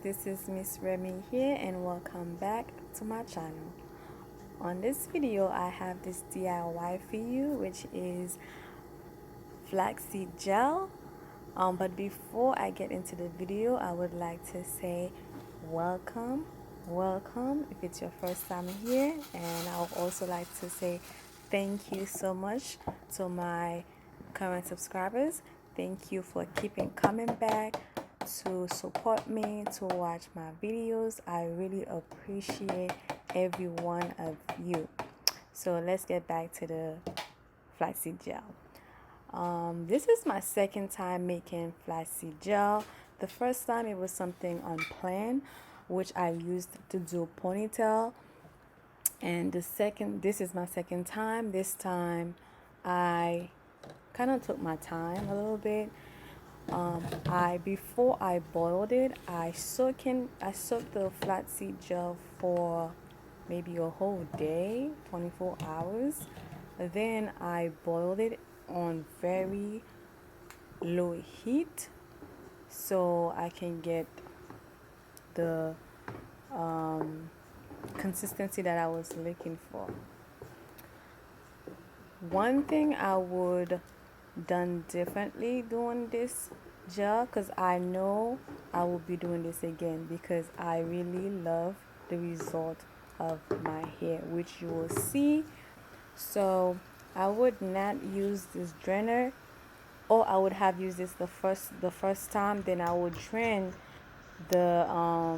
this is Miss Remy here and welcome back to my channel. On this video I have this DIY for you, which is flaxseed gel. But before I get into the video, I would like to say welcome if it's your first time here, and I would also like to say thank you so much to my current subscribers. Thank you for keeping coming back to support me, to watch my videos. I really appreciate every one of you. So let's get back to the flaxseed gel. This is my second time making flaxseed gel. The first time it was something unplanned, which I used to do a ponytail, and this is my second time. This time I kind of took my time a little bit. Before I boiled it, I soaked the flaxseed gel for maybe a whole day, 24 hours. Then I boiled it on very low heat so I can get the consistency that I was looking for. One thing I would done differently doing this gel, because I know I will be doing this again, because I really love the result of my hair, which you will see. So I would not use this drainer, or I would have used this the first time, then I would drain I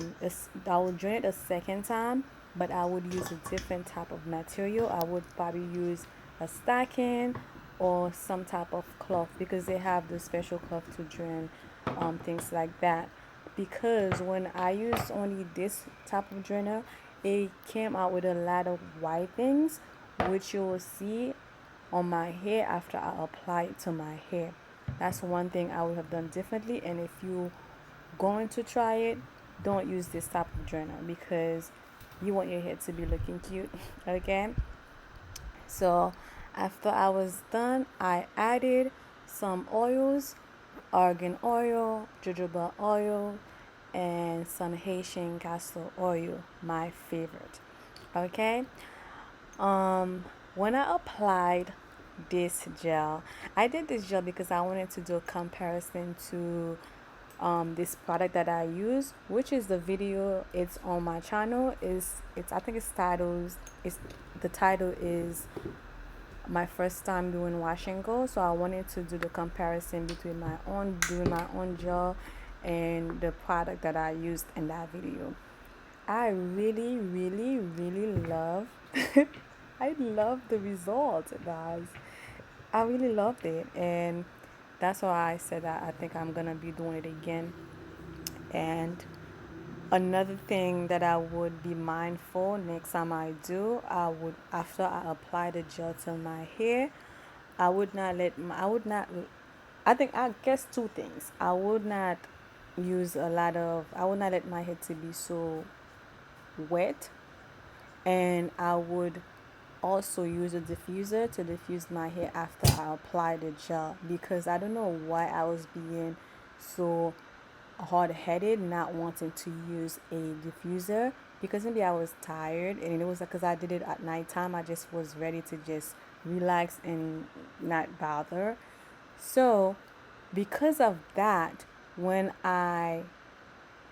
would drain it a second time, but I would use a different type of material. I would probably use a stocking or some type of cloth, because they have the special cloth to drain things like that. Because when I used only this type of drainer, it came out with a lot of white things, which you will see on my hair after I apply it to my hair. That's one thing I would have done differently. And if you're going to try it, don't use this type of drainer, because you want your hair to be looking cute. Okay, so after I was done, I added some oils: argan oil, jojoba oil, and some Haitian Castro oil, my favorite. Okay, when I applied this gel, I did this gel because I wanted to do a comparison to this product that I use, which is the video. It's on my channel. I think the title is my first time doing wash and go. So I wanted to do the comparison between doing my own gel and the product that I used in that video. I really love I love the result, guys. I really loved it, and that's why I said that I think I'm gonna be doing it again. And another thing that I would be mindful next time I do, after I apply the gel to my hair, I guess two things. I would not let my hair to be so wet, and I would also use a diffuser to diffuse my hair after I apply the gel, because I don't know why I was being so hard-headed not wanting to use a diffuser, because maybe I was tired, and it was because I did it at nighttime. I just was ready to just relax and not bother. So because of that, when my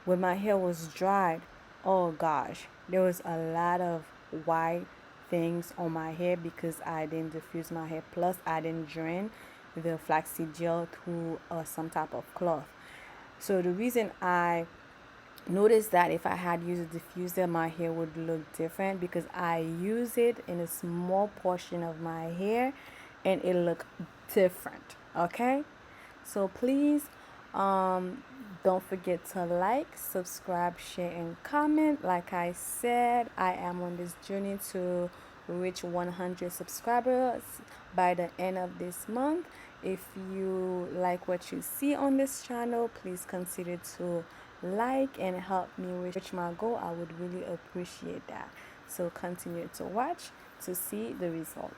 hair was dried, oh gosh, there was a lot of white things on my hair because I didn't diffuse my hair, plus I didn't drain the flaxseed gel through some type of cloth. So the reason I noticed that if I had used a diffuser, my hair would look different, because I use it in a small portion of my hair and it looked different. Okay, so please don't forget to like, subscribe, share, and comment. Like I said, I am on this journey to reach 100 subscribers by the end of this month. If you like what you see on this channel, please consider to like and help me reach my goal. I would really appreciate that. So continue to watch to see the result.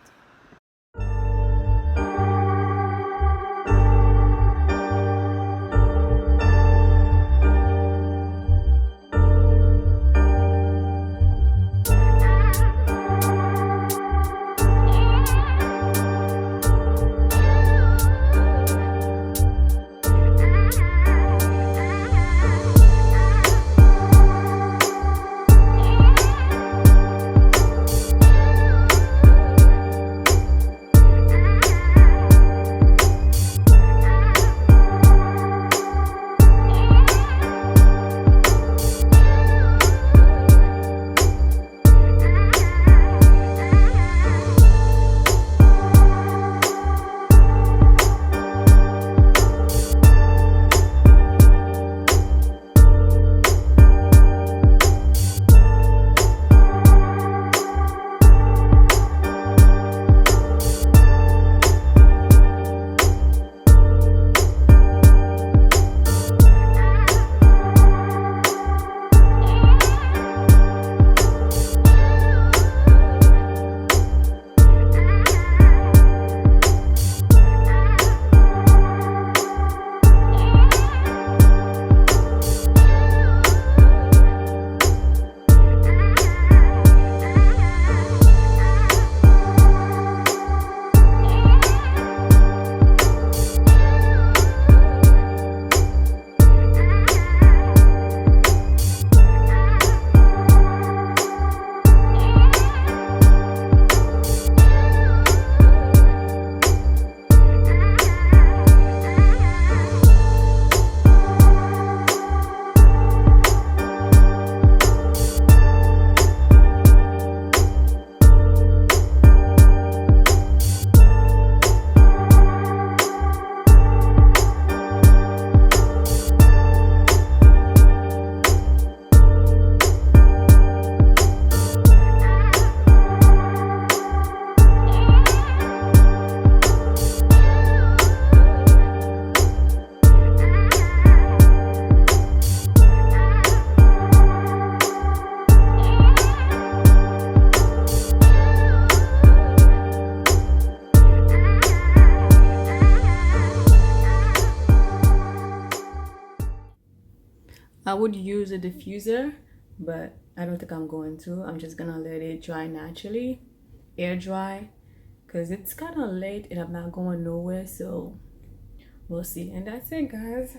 would use a diffuser, but I don't think I'm going to. I'm just gonna let it dry naturally, air dry, because it's kind of late and I'm not going nowhere, so we'll see. And that's it, guys.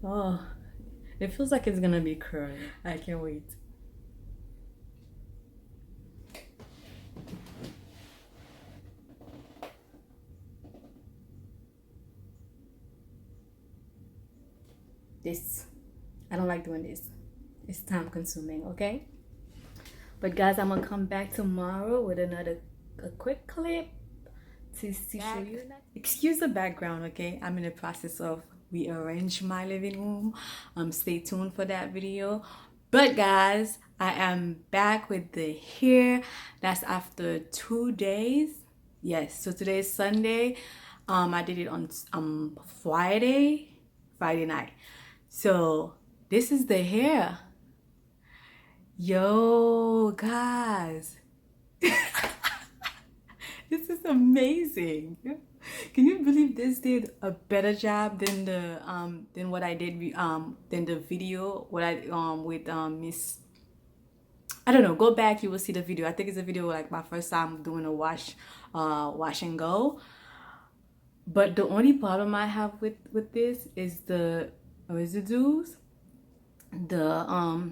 Oh, it feels like it's gonna be curly. I can't wait. This, I don't like doing this. It's time consuming, okay? But guys, I'm gonna come back tomorrow with a quick clip to show you. Excuse the background, okay? I'm in the process of rearrange my living room. Stay tuned for that video. But guys, I am back with the hair. That's after 2 days. Yes, so today is Sunday. I did it on Friday night. So this is the hair. Yo, guys. This is amazing. Can you believe this did a better job than the than what I did than the video what I with Miss, I don't know, go back, you will see the video. I think it's a video like my first time doing a wash and go. But the only problem I have with this is the residues, the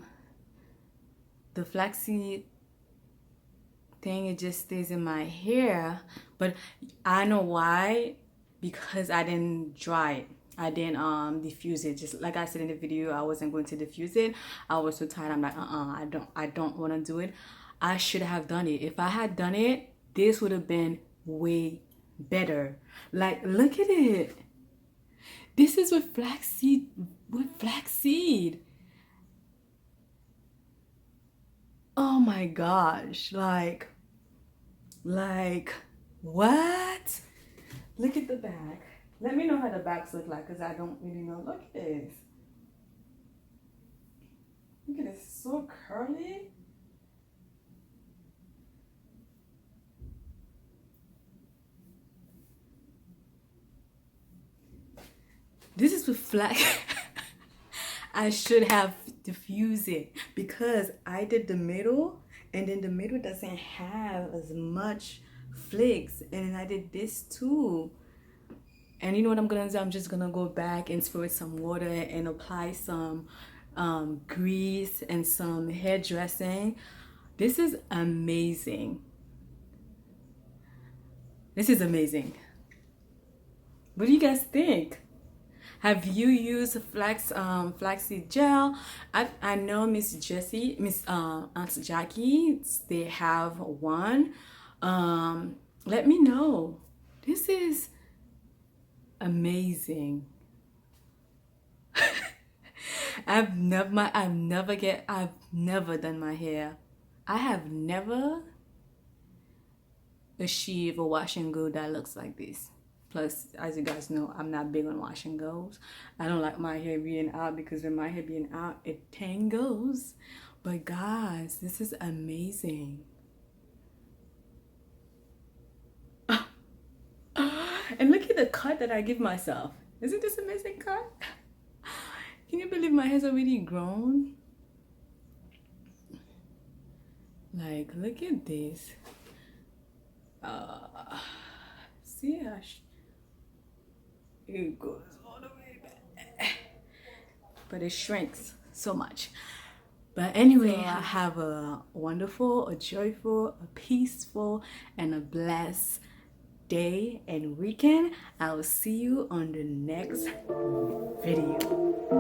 flaxseed thing. It just stays in my hair, but I know why, because I didn't dry it. I didn't diffuse it. Just like I said in the video, I wasn't going to diffuse it. I was so tired. I'm like, I don't want to do it. I should have done it. If I had done it, this would have been way better. Like, look at it. This is with flaxseed. Oh my gosh, like what? Look at the back. Let me know how the backs look like, because I don't really know. Look at this. Look at this, so curly. This is with flax. I should have diffused it, because I did the middle, and then the middle doesn't have as much flakes, and then I did this too. And you know what I'm gonna do? I'm just gonna go back and spray some water and apply some grease and some hair dressing. This is amazing. This is amazing. What do you guys think? Have you used flaxseed gel? I know Miss Aunt Jackie, they have one. Let me know. This is amazing. I've never done my hair. I have never achieved a wash and go that looks like this. Plus, as you guys know, I'm not big on wash and goes. I don't like my hair being out, because when my hair being out, it tangles. But guys, this is amazing. And look at the cut that I give myself. Isn't this amazing cut? Can you believe my hair's already grown? Like, look at this. See how it goes all the way back, but it shrinks so much. But anyway, I have a wonderful, a joyful, a peaceful, and a blessed day and weekend. I will see you on the next video.